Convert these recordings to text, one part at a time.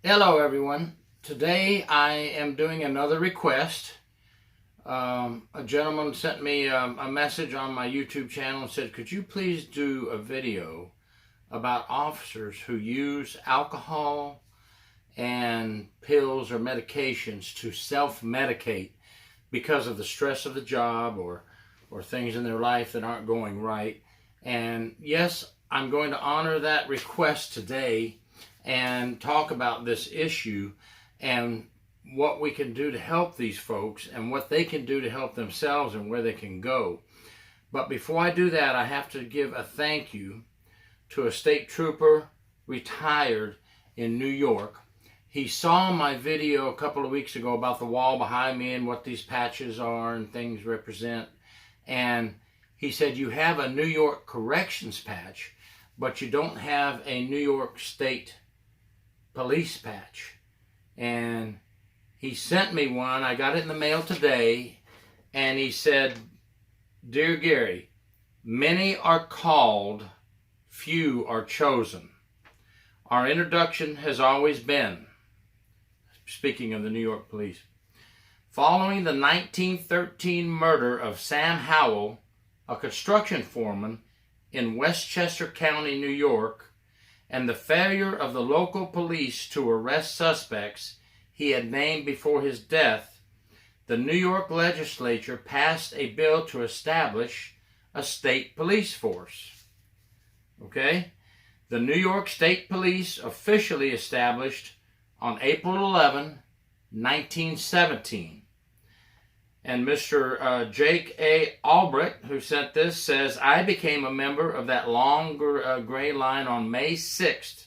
Hello everyone. Today I am doing another request. A gentleman sent me a message on my YouTube channel and said, could you please do a video about officers who use alcohol and pills or medications to self-medicate because of the stress of the job or things in their life that aren't going right. And yes, I'm going to honor that request today and talk about this issue and what we can do to help these folks and what they can do to help themselves and where they can go. But before I do that, I have to give a thank you to a state trooper retired in New York. He saw my video a couple of weeks ago about the wall behind me and what these patches are and things represent. And he said, you have a New York Corrections patch, but you don't have a New York State Police patch. And he sent me one. I got it in the mail today. And he said, Dear Gary, many are called, few are chosen. Our introduction has always been, speaking of the New York Police, following the 1913 murder of Sam Howell, a construction foreman in Westchester County, New York, and the failure of the local police to arrest suspects he had named before his death, the New York legislature passed a bill to establish a state police force. Okay? The New York State Police officially established on April 11, 1917. And Mr. Jake A. Albrecht, who sent this, says, I became a member of that long gray line on May 6th,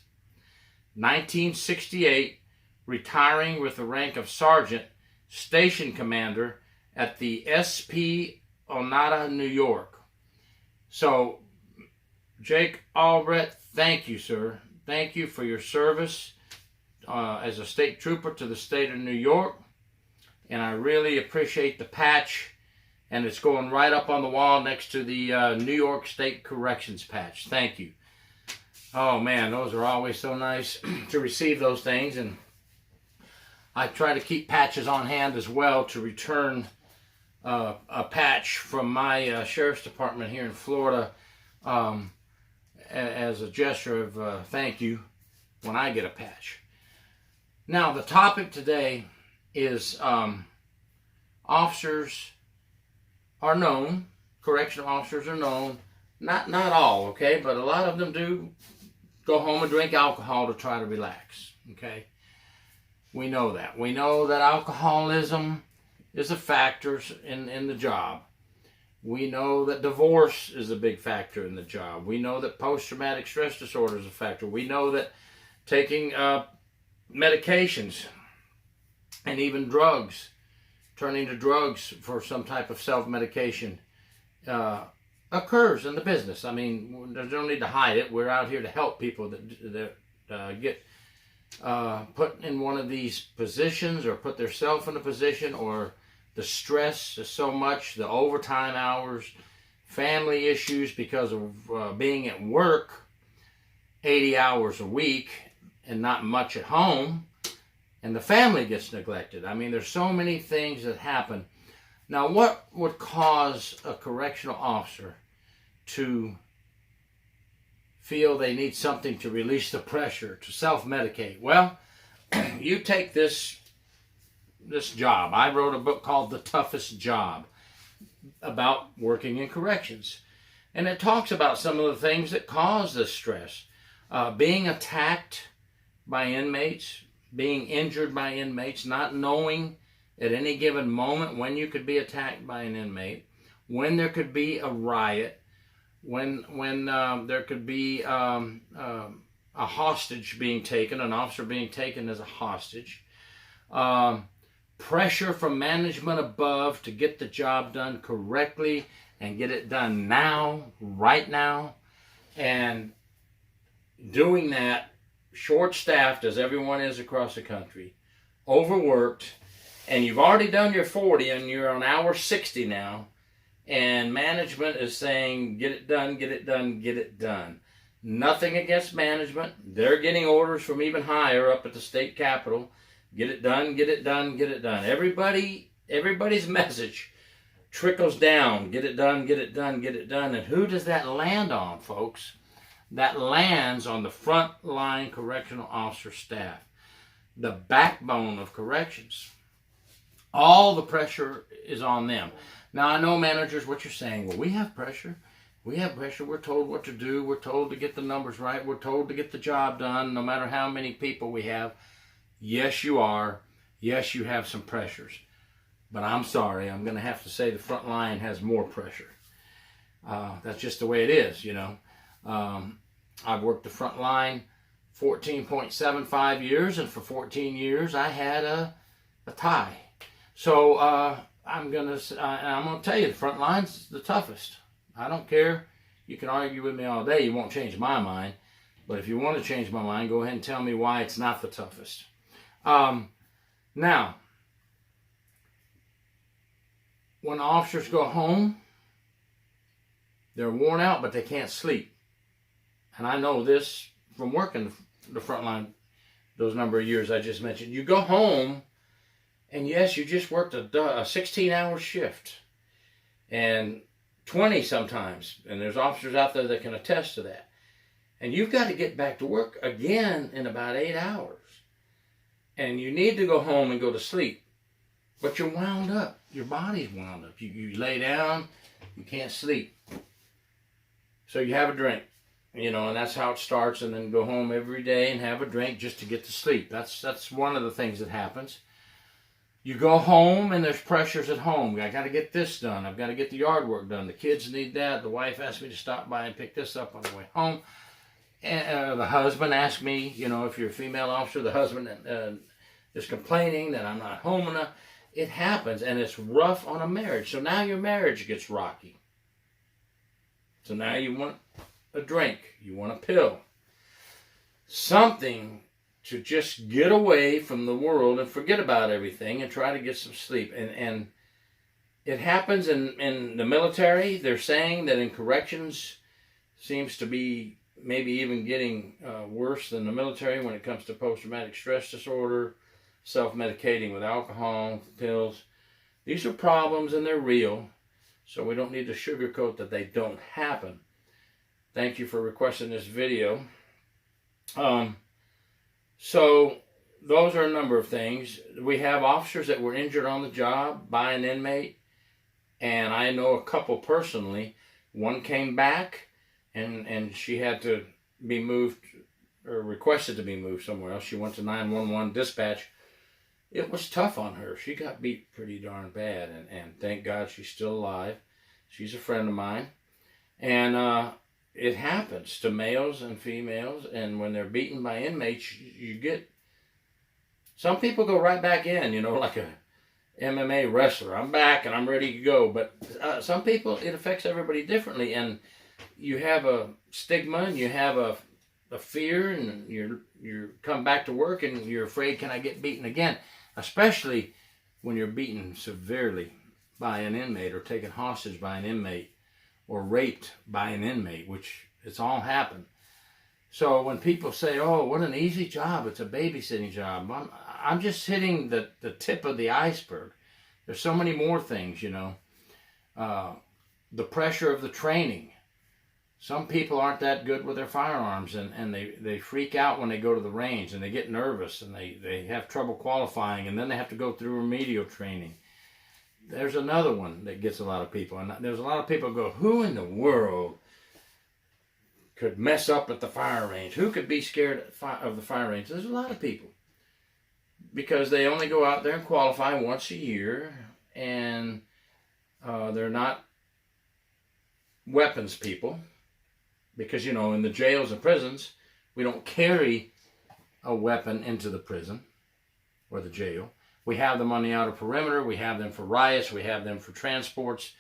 1968, retiring with the rank of sergeant, station commander at the SP Oneida, New York. So, Jake Albrecht, thank you, sir. Thank you for your service as a state trooper to the state of New York. And I really appreciate the patch, and it's going right up on the wall next to the New York State Corrections patch. Thank you. Oh man, those are always so nice to receive those things, and I try to keep patches on hand as well to return a patch from my sheriff's department here in Florida as a gesture of thank you when I get a patch. Now, the topic today is officers are known, correctional officers are known, not all, okay, but a lot of them do go home and drink alcohol to try to relax, okay? We know that. We know that alcoholism is a factor in the job. We know that divorce is a big factor in the job. We know that post-traumatic stress disorder is a factor. We know that taking medications and even drugs, turning to drugs for some type of self-medication occurs in the business. I mean, there's no need to hide it. We're out here to help people that get put in one of these positions or put themselves in a position, or the stress is so much, the overtime hours, family issues because of being at work 80 hours a week and not much at home. And the family gets neglected. I mean, there's so many things that happen. Now, what would cause a correctional officer to feel they need something to release the pressure, to self-medicate? Well, you take this job. I wrote a book called The Toughest Job about working in corrections. And it talks about some of the things that cause this stress. Being attacked by inmates, being injured by inmates, not knowing at any given moment when you could be attacked by an inmate, when there could be a riot, when there could be a hostage being taken, an officer being taken as a hostage, pressure from management above to get the job done correctly and get it done now, right now, and doing that short-staffed as everyone is across the country, overworked, and you've already done your 40 and you're on hour 60 now, and management is saying, get it done, get it done, get it done. Nothing against management. They're getting orders from even higher up at the state capitol. Get it done, get it done, get it done. Everybody's message trickles down. Get it done, get it done, get it done. And who does that land on, folks? That lands on the frontline correctional officer staff, the backbone of corrections. All the pressure is on them. Now, I know managers, what you're saying, well, we have pressure. We have pressure. We're told what to do. We're told to get the numbers right. We're told to get the job done, no matter how many people we have. Yes, you are. Yes, you have some pressures. But I'm sorry, I'm going to have to say the front line has more pressure. That's just the way it is, you know. I've worked the front line 14.75 years, and for 14 years I had a tie. So I'm gonna tell you, the front line's the toughest. I don't care. You can argue with me all day. You won't change my mind. But if you want to change my mind, go ahead and tell me why it's not the toughest. Now, when officers go home, they're worn out, but they can't sleep. And I know this from working the front line those number of years I just mentioned. You go home, and yes, you just worked a 16-hour shift. And 20 sometimes. And there's officers out there that can attest to that. And you've got to get back to work again in about 8 hours. And you need to go home and go to sleep. But you're wound up. Your body's wound up. You lay down, you can't sleep. So you have a drink. You know, and that's how it starts. And then go home every day and have a drink just to get to sleep. That's one of the things that happens. You go home and there's pressures at home. I got to get this done. I've got to get the yard work done. The kids need that. The wife asked me to stop by and pick this up on the way home. And the husband asked me, you know, if you're a female officer, the husband is complaining that I'm not home enough. It happens, and it's rough on a marriage. So now your marriage gets rocky. So now you want a drink. You want a pill. Something to just get away from the world and forget about everything and try to get some sleep. And it happens in the military. They're saying that in corrections seems to be maybe even getting worse than the military when it comes to post-traumatic stress disorder, self-medicating with alcohol, pills. These are problems and they're real, so we don't need to sugarcoat that they don't happen. Thank you for requesting this video. So those are a number of things. We have officers that were injured on the job by an inmate, and I know a couple personally. One came back, and she had to be moved, or requested to be moved somewhere else. She went to 911 dispatch. It was tough on her. She got beat pretty darn bad, and thank God she's still alive. She's a friend of mine. And it happens to males and females, and when they're beaten by inmates, you get... Some people go right back in, you know, like a MMA wrestler. I'm back and I'm ready to go. But some people, it affects everybody differently, and you have a stigma, and you have a fear, and you come back to work, and you're afraid, can I get beaten again? Especially when you're beaten severely by an inmate, or taken hostage by an inmate, or raped by an inmate, which it's all happened. So when people say, oh, what an easy job, it's a babysitting job, I'm just hitting the tip of the iceberg. There's so many more things, you know. The pressure of the training. Some people aren't that good with their firearms, and they freak out when they go to the range, and they get nervous, and they have trouble qualifying, and then they have to go through remedial training. There's another one that gets a lot of people, and there's a lot of people who go, who in the world could mess up at the fire range? Who could be scared of the fire range? There's a lot of people, because they only go out there and qualify once a year, and they're not weapons people, because, you know, in the jails and prisons, we don't carry a weapon into the prison or the jail. We have them on the outer perimeter. We have them for riots. We have them for transports.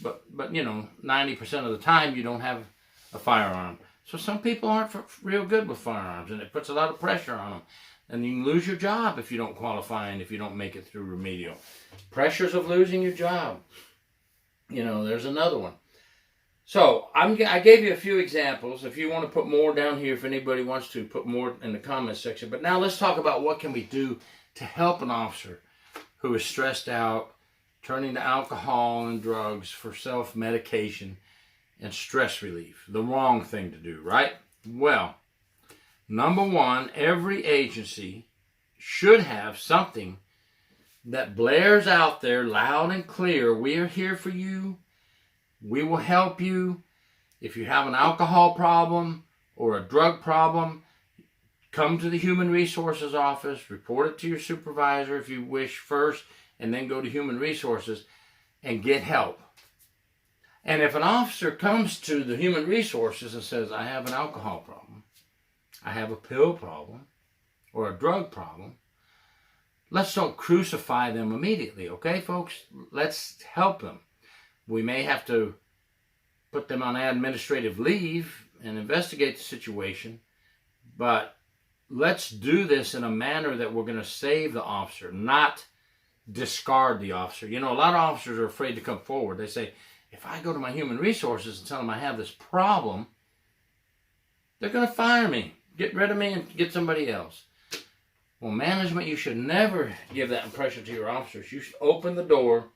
But you know, 90% of the time, you don't have a firearm. So some people aren't real good with firearms, and it puts a lot of pressure on them. And you can lose your job if you don't qualify and if you don't make it through remedial. Pressures of losing your job. You know, there's another one. So I gave you a few examples. If you want to put more down here, if anybody wants to put more in the comments section. But now let's talk about what can we do to help an officer who is stressed out, turning to alcohol and drugs for self-medication and stress relief. The wrong thing to do, right? Well, number one, every agency should have something that blares out there loud and clear. We are here for you. We will help you. If you have an alcohol problem or a drug problem, come to the Human Resources office, report it to your supervisor if you wish first, and then go to Human Resources and get help. And if an officer comes to the Human Resources and says, I have an alcohol problem, I have a pill problem, or a drug problem, let's don't crucify them immediately, okay, folks? Let's help them. We may have to put them on administrative leave and investigate the situation, but let's do this in a manner that we're going to save the officer, not discard the officer. You know, a lot of officers are afraid to come forward. They say, if I go to my Human Resources and tell them I have this problem, they're going to fire me, get rid of me, and get somebody else. Well, management, you should never give that impression to your officers. You should open the door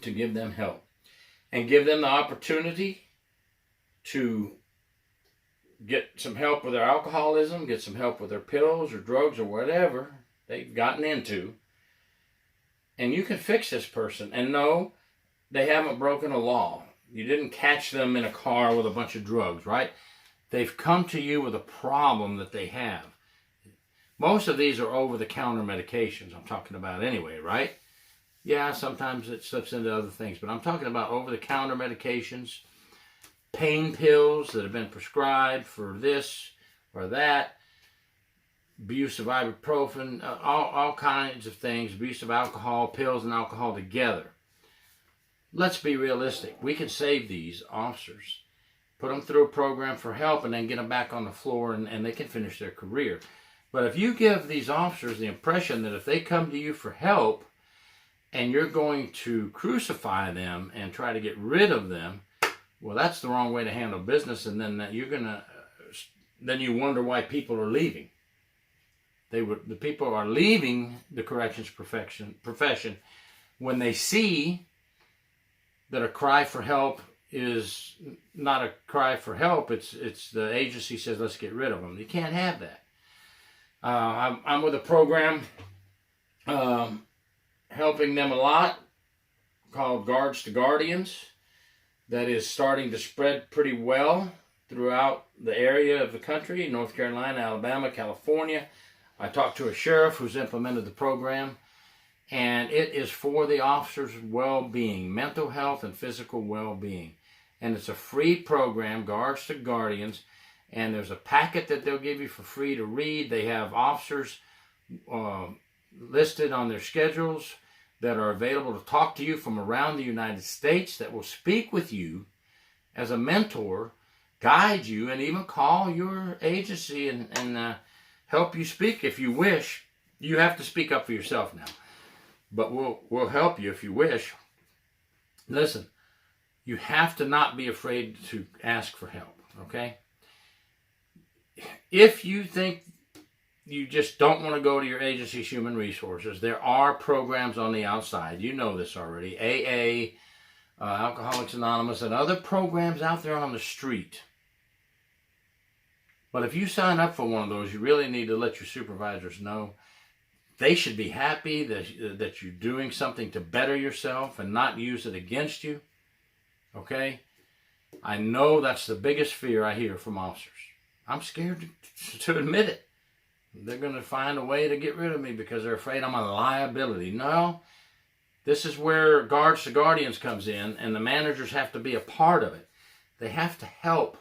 to give them help and give them the opportunity to get some help with their alcoholism, get some help with their pills or drugs or whatever they've gotten into. And you can fix this person. And no, they haven't broken a law. You didn't catch them in a car with a bunch of drugs, right? They've come to you with a problem that they have. Most of these are over-the-counter medications I'm talking about anyway, right? Yeah, sometimes it slips into other things, but I'm talking about over-the-counter medications, pain pills that have been prescribed for this or that, abuse of ibuprofen, all kinds of things, abuse of alcohol, pills and alcohol together. Let's be realistic. We can save these officers, put them through a program for help, and then get them back on the floor and they can finish their career. But if you give these officers the impression that if they come to you for help and you're going to crucify them and try to get rid of them, well, that's the wrong way to handle business, and then then you wonder why people are leaving. The people are leaving the corrections profession when they see that a cry for help is not a cry for help. It's the agency says, let's get rid of them. You can't have that. I'm with a program helping them a lot called Guards to Guardians that is starting to spread pretty well throughout the area of the country, North Carolina, Alabama, California. I talked to a sheriff who's implemented the program, and it is for the officer's well-being, mental health and physical well-being. And it's a free program, Guards to Guardians, and there's a packet that they'll give you for free to read. They have officers listed on their schedules that are available to talk to you from around the United States that will speak with you as a mentor, guide you, and even call your agency and help you speak if you wish. You have to speak up for yourself now, but we'll help you if you wish. Listen, you have to not be afraid to ask for help, okay? If you think you just don't want to go to your agency's Human Resources, there are programs on the outside. You know this already. AA, Alcoholics Anonymous, and other programs out there on the street. But if you sign up for one of those, you really need to let your supervisors know. They should be happy that you're doing something to better yourself and not use it against you. Okay? I know that's the biggest fear I hear from officers. I'm scared to admit it. They're going to find a way to get rid of me because they're afraid I'm a liability. No, this is where Guards to Guardians comes in, and the managers have to be a part of it. They have to help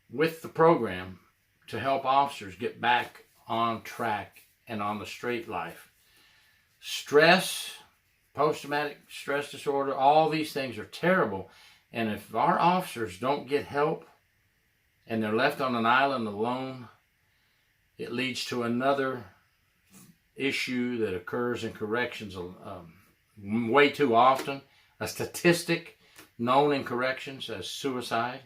with the program to help officers get back on track and on the straight life. Stress, post-traumatic stress disorder, all these things are terrible. And if our officers don't get help and they're left on an island alone, it leads to another issue that occurs in corrections way too often. A statistic known in corrections as suicide.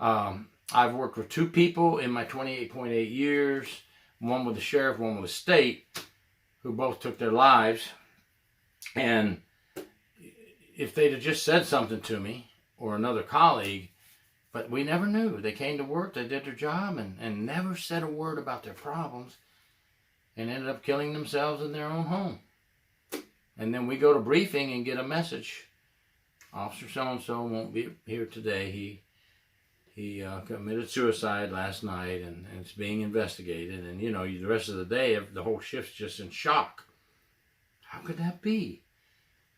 I've worked with 2 people in my 28.8 years, one with the sheriff, one with the state, who both took their lives. And if they'd have just said something to me or another colleague, but we never knew. They came to work, they did their job, and never said a word about their problems, and ended up killing themselves in their own home. And then we go to briefing and get a message. Officer so-and-so won't be here today. He committed suicide last night, and it's being investigated. And, you know, the rest of the day, the whole shift's just in shock. How could that be?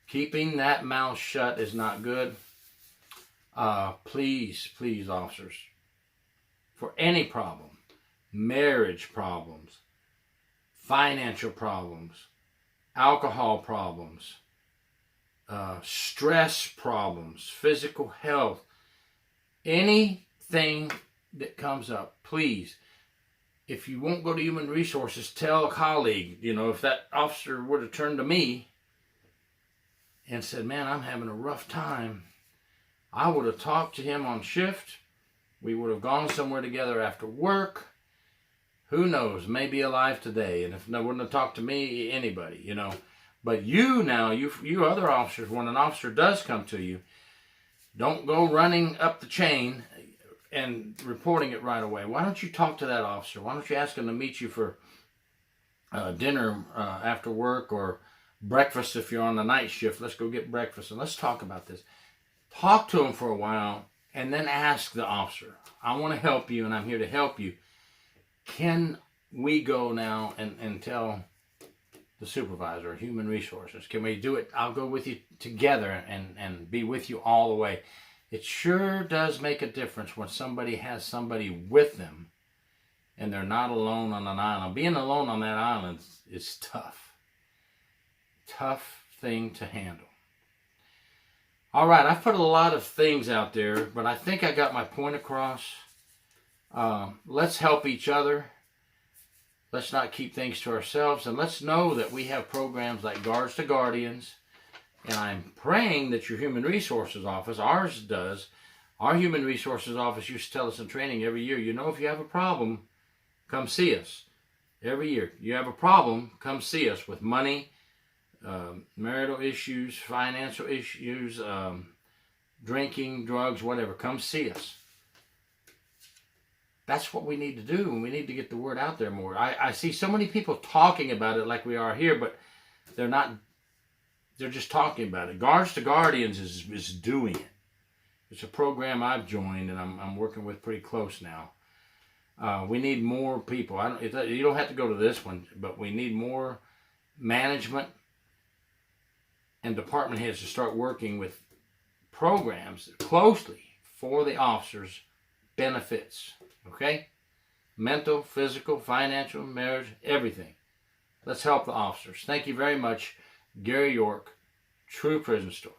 Keeping that mouth shut is not good. Please, please, officers, for any problem, marriage problems, financial problems, alcohol problems, stress problems, physical health, anything that comes up, please, if you won't go to Human Resources, tell a colleague. You know, if that officer would have turned to me and said, man, I'm having a rough time, I would have talked to him on shift. We would have gone somewhere together after work. Who knows, maybe alive today. And if they wouldn't have talked to me, anybody, you know. But you now, you other officers, when an officer does come to you, don't go running up the chain and reporting it right away. Why don't you talk to that officer? Why don't you ask him to meet you for dinner after work, or breakfast if you're on the night shift? Let's go get breakfast and let's talk about this. Talk to him for a while and then ask the officer, I want to help you and I'm here to help you. Can we go now and tell the supervisor, Human Resources? Can we do it? I'll go with you together and be with you all the way. It sure does make a difference when somebody has somebody with them and they're not alone on an island. Being alone on that island is tough. Tough thing to handle. All right, I've put a lot of things out there, but I think I got my point across. Let's help each other. Let's not keep things to ourselves, and let's know that we have programs like Guards to Guardians, and I'm praying that your Human Resources Office, ours does, our Human Resources Office used to tell us in training every year, you know, if you have a problem, come see us. Every year, you have a problem, come see us with money, marital issues, financial issues, drinking, drugs, whatever, come see us. That's what we need to do, and we need to get the word out there more. I see so many people talking about it like we are here, but they're not, they're just talking about it. Guards to Guardians is doing it. It's a program I've joined, and I'm working with pretty close now. We need more people. You don't have to go to this one, but we need more management and department heads to start working with programs closely for the officers' benefits. Okay? Mental, physical, financial, marriage, everything. Let's help the officers. Thank you very much. Gary York, True Prison Stories.